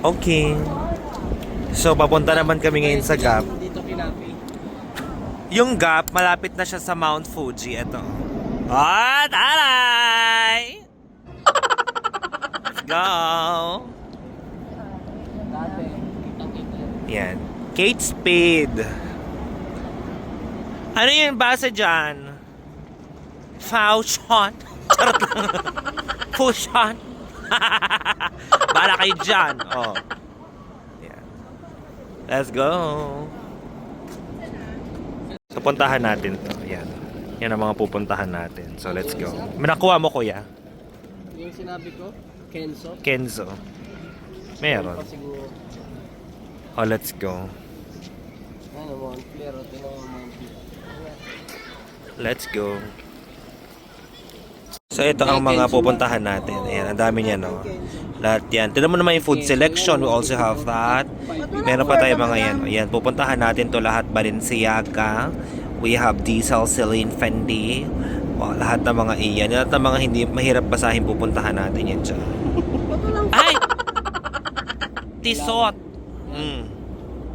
Okay. So, papunta naman kami ngayon sa Gap. Dito kinapi. Yung Gap, malapit na siya sa Mount Fuji. Ito. Ah, taray! Let's go! Dati, kitang-kita. Yan. Kate Spade. Ano yung basa dyan? Fusion. Charot lang. Fusion. Bala kayo dyan. Oh. Yan. Let's go. So, puntahan natin to. Yan. Yan ang mga pupuntahan natin. So, let's go. May nakuha mo, kuya? Yung sinabi ko, Kenzo. Kenzo. Meron. Siguro, Oh, let's go. ano, Montclair, o tinawag Montclair. Let's go. So, ito ang mga pupuntahan natin. Ayan, ang dami niya, no? Lahat yan. Tignan mo naman yung food selection. We also have that. Meron pa tayo mga yan. Ayan, pupuntahan natin to lahat. Balenciaga. We have Diesel, Celine, Fendi. Wow, lahat ng mga iyan. Lahat ng mga hindi mahirap basahin pupuntahan natin yan dyan. Ay! Tisot!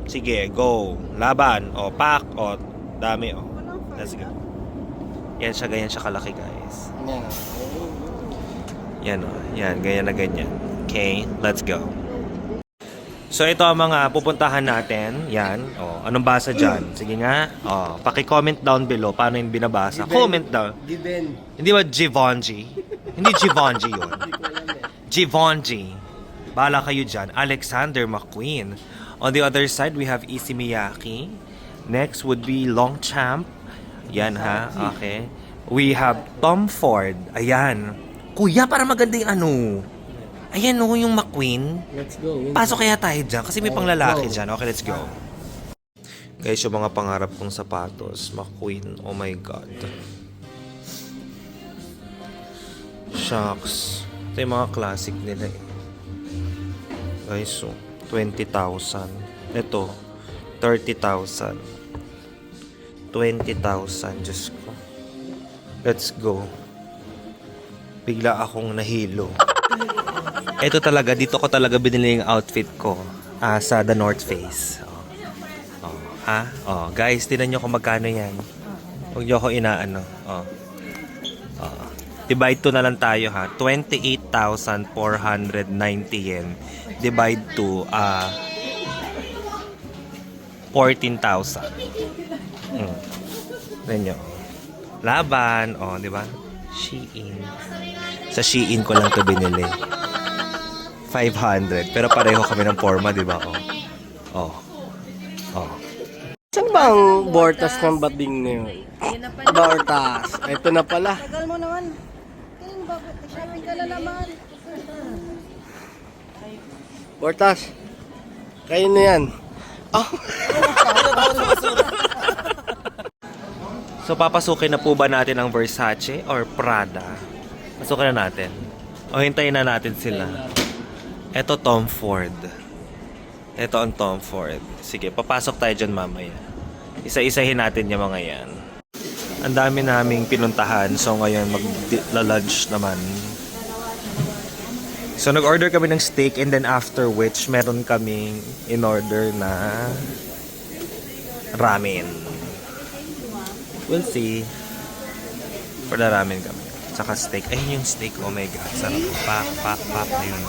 Sige, go. Laban. O, pack. O, dami. O. Let's go. Yan siya, ganyan siya kalaki, guys. Yan. Yan o. Yan, ganyan na ganyan. Okay, let's go. So, ito ang mga pupuntahan natin. Yan. O, anong basa dyan? Sige nga. O, paki-comment down below paano yung binabasa. Comment down. Given. Hindi ba Givenchy? Hindi Givenchy yun. Givenchy. Bala kayo dyan. Alexander McQueen. On the other side, we have Issey Miyake. Next would be Longchamp. Yan ha. Okay. We have Tom Ford. Ayan. Kuya, para maganda yung ano. Ayan o, yung McQueen. Let's go. Pasok kaya tayo dyan kasi may panglalaki dyan. Okay, let's go. Guys, yung mga pangarap kong sapatos. McQueen. Oh my God. Shucks. Ito yung mga classic nila eh. Guys, so 20,000. Ito, 30,000. 20,000. Diyos ko. Let's go. Bigla akong nahilo. Ito talaga, dito ko talaga binili yung outfit ko sa The North Face. Guys, tinan nyo kung magkano yan. Huwag nyo ako inaano. Divide to na lang tayo ha. 28,490 yen. Divide to 14,000. Tignan nyo. Laban. Di ba? Shein. Sa Shein ko lang to binili. 500. Pero pareho kami ng forma, di ba? Saan ba ang Bortas ng bading na yun? Bortas. Ito na pala. Tagal mo naman. Bakit? Shopping ka na naman. Bortas. Kayo na yan. So, papasukin na po ba natin ang Versace or Prada? Pasukin na natin. O, hintayin na natin sila. Ito, Tom Ford. Ito ang Tom Ford. Sige, papasok tayo dyan mamaya. Isa-isahin natin yung mga yan. Ang dami naming pinuntahan. So, ngayon, mag-lunch naman. So, nag-order kami ng steak and then after which, meron kaming in-order na ramen. We'll see. For the ramen kami. Saka steak. Ayun yung steak. Oh my God. Sarap. Pak. Ayun.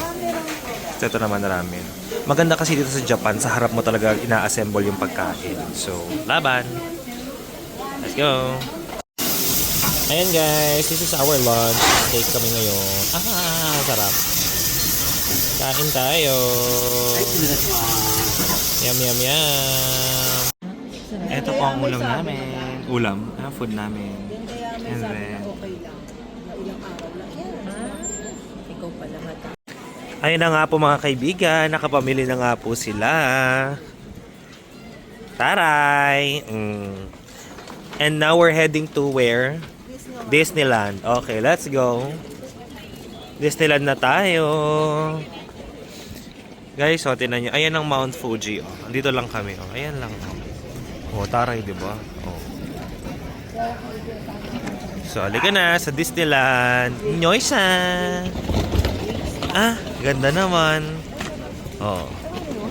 So, ito naman ramen. Maganda kasi dito sa Japan, sa harap mo talaga ina-assemble yung pagkain. So, laban. Let's go. Ayan guys. This is our lunch. Steak kami ngayon. Sarap. Kain tayo. Yum. Ito po ang ulam namin. Food namin. And then, Okay lang. Ilang araw lang yan. Ikaw pala mata. ayun na nga po mga kaibigan. Nakapamili na nga po sila. Taray! And now we're heading to where? Disneyland. Okay, let's go. Disneyland na tayo. Guys, tinan nyo. Ayan ang Mount Fuji. Dito lang kami. Ayan lang. Taray, diba? So, halika na sa Disneyland. Nyoy-san! Ganda naman. Oo. Ano?